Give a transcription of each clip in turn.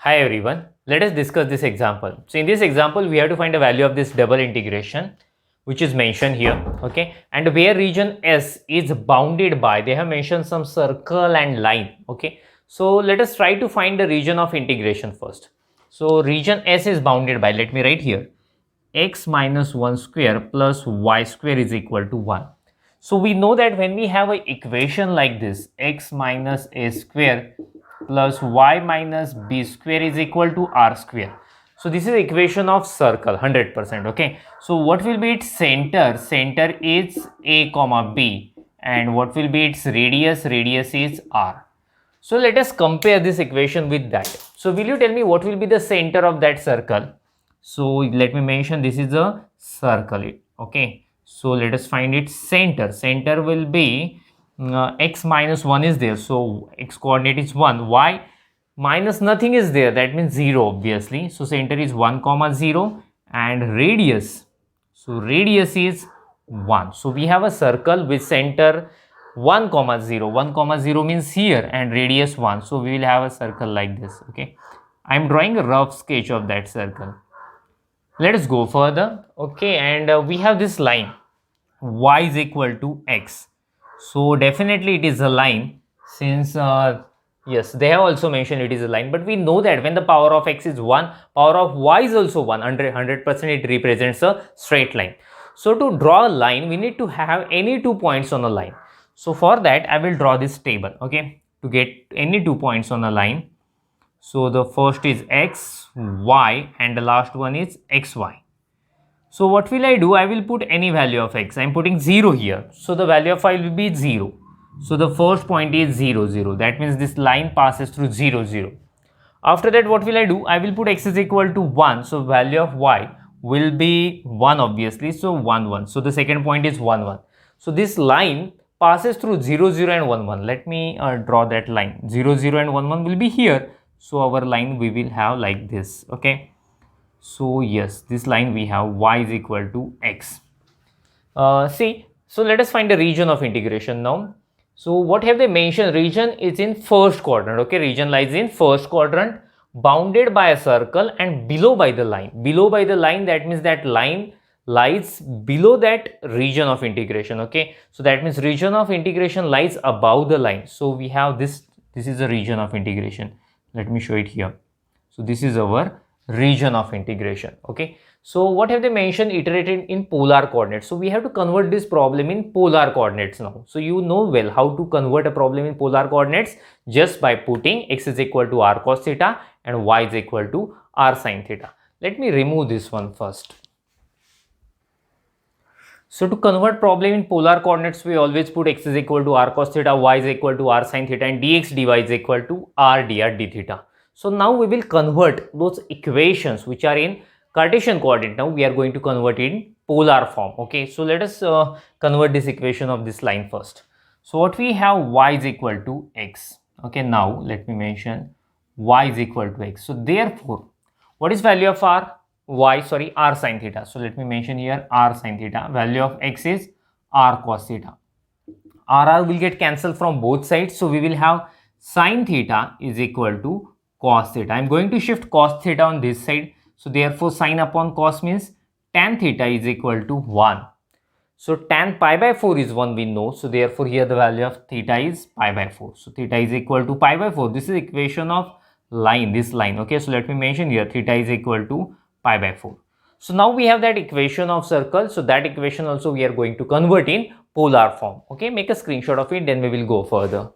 Hi everyone, let us discuss this example. So in this example, we have to find the value of this double integration, which is mentioned here, okay, and where region S is bounded by, they have mentioned some circle and line, okay. So let us try to find the region of integration first. So region S is bounded by, let me write here, x minus 1 square plus y square is equal to 1. So we know that when we have an equation like this, x minus a square plus y minus b square is equal to r square. So this is equation of circle 100%. Okay. So what will be its center? Center is a comma b, and what will be its radius? Radius is r. So let us compare this equation with that. So will you tell me what will be the center of that circle? So let me mention this is a circle. Okay. So let us find its center. Center will be x minus 1 is there. So x coordinate is 1. Y minus nothing is there. That means 0 obviously. So center is 1 comma 0 and radius. So radius is 1. So we have a circle with center 1 comma 0. 1 comma 0 means here and radius 1. So we will have a circle like this. Okay. I am drawing a rough sketch of that circle. Let us go further. Okay. And we have this line y is equal to x. So definitely it is a line since yes, they have also mentioned it is a line, but we know that when the power of x is 1, power of y is also 1, 100% it represents a straight line. So to draw a line, we need to have any 2 points on a line. So for that, I will draw this table, okay, to get any 2 points on a line. So the first is x, y, and the last one is xy. So what will I do? I will put any value of x. I am putting 0 here. So the value of y will be 0. So the first point is 0, 0. That means this line passes through 0, 0. After that, what will I do? I will put x is equal to 1. So value of y will be 1 obviously. So 1, 1. So the second point is 1, 1. So this line passes through 0, 0 and 1, 1. Let me draw that line. 0, 0 and 1, 1 will be here. So our line we will have like this. Okay. So yes, this line we have y is equal to x. So let us find the region of integration now. So what have they mentioned? Region is in first quadrant. Okay, region lies in first quadrant, bounded by a circle and below by the line. Below by the line, that means that line lies below that region of integration. Okay, so that means region of integration lies above the line. So we have this is the region of integration. Let me show it here. So this is our region of integration. Okay. So what have they mentioned? Iterated in polar coordinates. So we have to convert this problem in polar coordinates now. So you know well how to convert a problem in polar coordinates just by putting x is equal to r cos theta and y is equal to r sin theta. Let me remove this one first. So to convert problem in polar coordinates, we always put x is equal to r cos theta, y is equal to r sin theta, and dx dy is equal to r dr d theta. So now we will convert those equations which are in Cartesian coordinate. Now we are going to convert in polar form. Okay, so let us convert this equation of this line first. So what we have, y is equal to x. Okay, now let me mention y is equal to x. So therefore, what is value of r? R sin theta. So let me mention here r sin theta. Value of x is r cos theta. R will get cancelled from both sides. So we will have sin theta is equal to cos theta. I am going to shift cos theta on this side. So therefore sin upon cos means tan theta is equal to 1. So tan pi by 4 is 1 we know. So therefore here the value of theta is pi by 4. So theta is equal to pi by 4. This is equation of line, this line. Okay, so let me mention here theta is equal to pi by 4. So now we have that equation of circle. So that equation also we are going to convert in polar form. Okay, make a screenshot of it, then we will go further.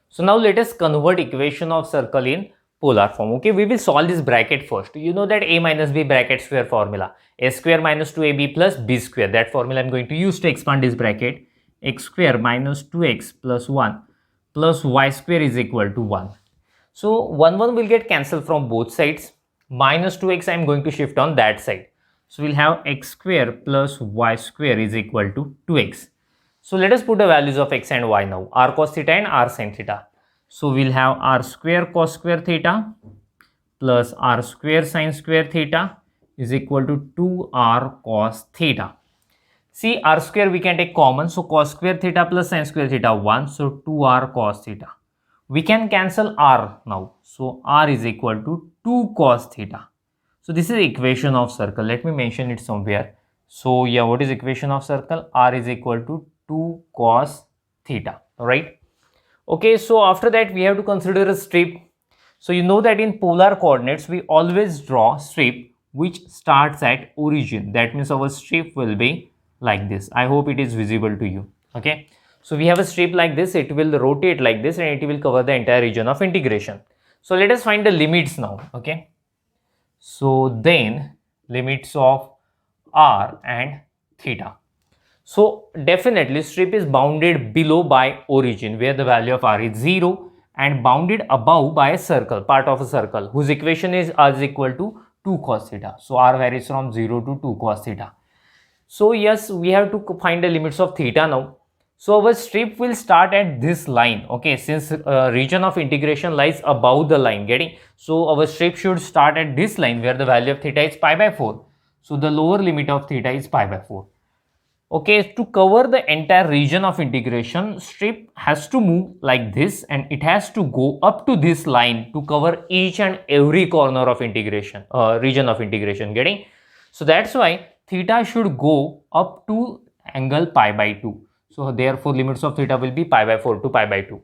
So now let us convert equation of circle in polar form. Okay, we will solve this bracket first. You know that a minus b bracket square formula. A square minus 2ab plus b square. That formula I am going to use to expand this bracket. X square minus 2x plus 1 plus y square is equal to 1. So 1 will get cancelled from both sides. Minus 2x I am going to shift on that side. So we'll have x square plus y square is equal to 2x. So let us put the values of x and y now, r cos theta and r sin theta. So we'll have r square cos square theta plus r square sin square theta is equal to 2r cos theta. See, r square we can take common. So cos square theta plus sin square theta 1. So 2r cos theta. We can cancel r now. So r is equal to 2 cos theta. So this is equation of circle. Let me mention it somewhere. So yeah, what is equation of circle? R is equal to 2 cos theta, right? Okay, so after that we have to consider a strip. So you know that in polar coordinates we always draw strip which starts at origin. That means our strip will be like this. I hope it is visible to you. Okay, so we have a strip like this, it will rotate like this and it will cover the entire region of integration. So let us find the limits now. Okay, so then limits of r and theta. So definitely strip is bounded below by origin where the value of r is 0 and bounded above by a circle, part of a circle whose equation is r is equal to 2 cos theta. So r varies from 0 to 2 cos theta. So yes, we have to find the limits of theta now. So our strip will start at this line. Okay, since region of integration lies above the line, getting, so our strip should start at this line where the value of theta is pi by 4. So the lower limit of theta is pi by 4. Okay, to cover the entire region of integration, strip has to move like this and it has to go up to this line to cover each and every corner of integration, region of integration, getting. So that's why theta should go up to angle pi by 2. So therefore limits of theta will be pi by 4 to pi by 2.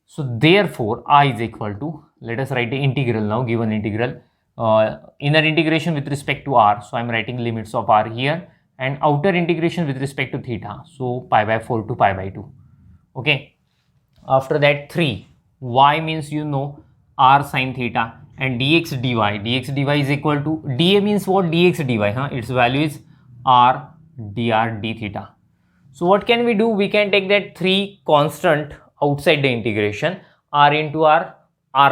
So therefore I is equal to, let us write the integral now, given integral, inner integration with respect to r. So I am writing limits of r here and outer integration with respect to theta. So pi by 4 to pi by 2. Okay. After that 3, y means you know r sin theta and dx dy. Dx dy is equal to, dA means what? Dx dy. Its value is r dr d theta. So what can we do? We can take that 3 constant outside the integration, r into r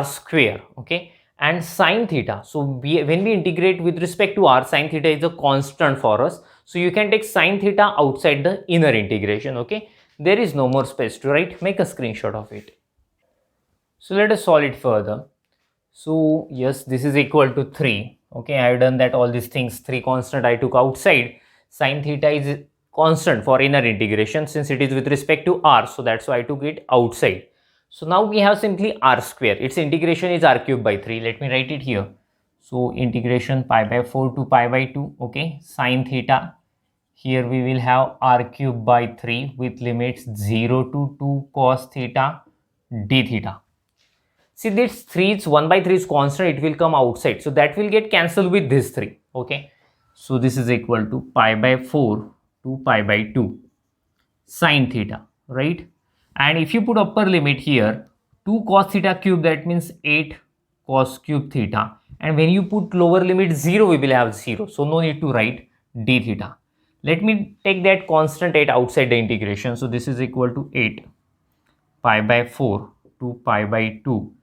square, okay, and sine theta. So when we integrate with respect to r, sine theta is a constant for us. So you can take sine theta outside the inner integration, okay. There is no more space to write. Make a screenshot of it. So let us solve it further. So yes, this is equal to 3. Okay, I have done that, all these things, 3 constant I took outside. Sine theta is constant for inner integration since it is with respect to r. So that's why I took it outside. So now we have simply r square. Its integration is r cube by 3. Let me write it here. So integration pi by 4 to pi by 2. Okay, sine theta. Here we will have r cube by 3 with limits 0 to 2 cos theta d theta. See, this 3 is 1 by 3 is constant, it will come outside. So that will get cancelled with this 3. Okay. So this is equal to pi by 4 to pi by 2 sine theta, right? And if you put upper limit here, 2 cos theta cube, that means 8 cos cube theta. And when you put lower limit 0, we will have 0. So no need to write d theta. Let me take that constant 8 outside the integration. So this is equal to 8 pi by 4 to pi by 2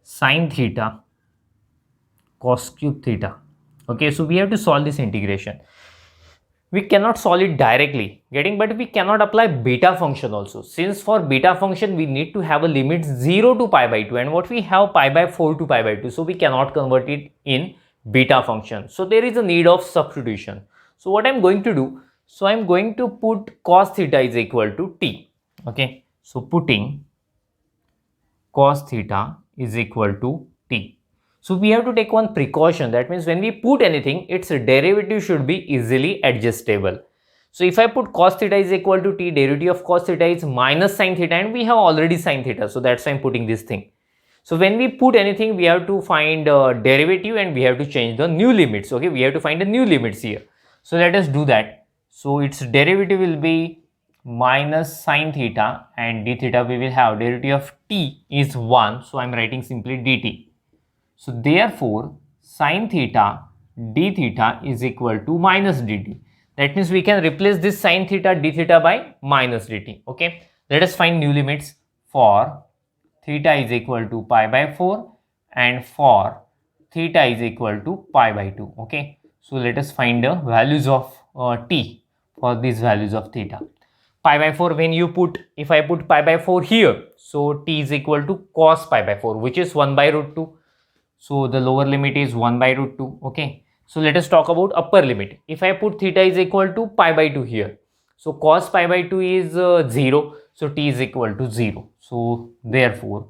sine theta cos cube theta. Okay, so we have to solve this integration. We cannot solve it directly, but we cannot apply beta function also. Since for beta function we need to have a limit 0 to pi by 2 and what we have pi by 4 to pi by 2. So we cannot convert it in beta function. So there is a need of substitution. So what I am going to do, so I am going to put cos theta is equal to t. Okay, so putting cos theta is equal to t. So we have to take one precaution. That means when we put anything, its derivative should be easily adjustable. So if I put cos theta is equal to t, derivative of cos theta is minus sin theta and we have already sin theta. So that's why I'm putting this thing. So when we put anything, we have to find derivative and we have to change the new limits. Okay, we have to find the new limits here. So let us do that. So its derivative will be minus sin theta and d theta we will have derivative of t is 1. So I'm writing simply dt. So therefore, sin theta d theta is equal to minus dt. That means we can replace this sin theta d theta by minus dt. Okay. Let us find new limits for theta is equal to pi by 4 and for theta is equal to pi by 2. Okay. So let us find the values of t for these values of theta. Pi by 4, when you put, if I put pi by 4 here, so t is equal to cos pi by 4, which is 1 by root 2. So the lower limit is 1 by root 2. Okay. So let us talk about upper limit. If I put theta is equal to pi by 2 here, so cos pi by 2 is 0. So t is equal to 0. So therefore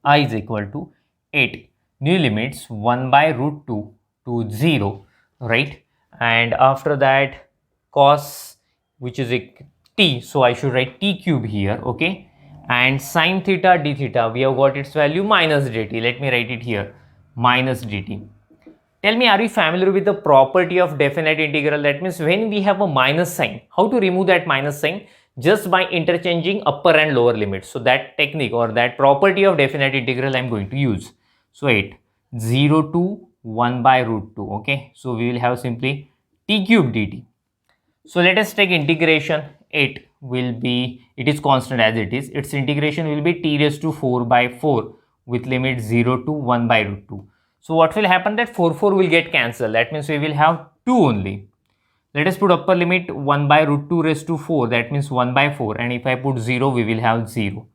I is equal to 8. New limits 1 by root 2 to 0, right? And after that cos, which is a t, so I should write t cube here, okay? And sine theta d theta, we have got its value minus dt. Let me write it here, minus dt. Tell me, are you familiar with the property of definite integral? That means when we have a minus sign, how to remove that minus sign? Just by interchanging upper and lower limits. So that technique or that property of definite integral I am going to use. So 8, 0 to 1 by root 2. Okay. So we will have simply t cube dt. So let us take integration. 8 will be, it is constant as it is. Its integration will be t raised to 4 by 4 with limit 0 to 1 by root 2. So what will happen, that 4 will get cancelled. That means we will have 2 only. Let us put upper limit 1 by root 2 raised to 4. That means 1 by 4. And if I put 0, we will have 0.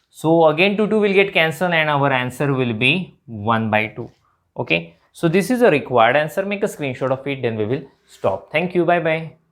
So again 2 will get cancelled and our answer will be 1 by 2. Okay. So this is a required answer. Make a screenshot of it. Then we will stop. Thank you. Bye bye.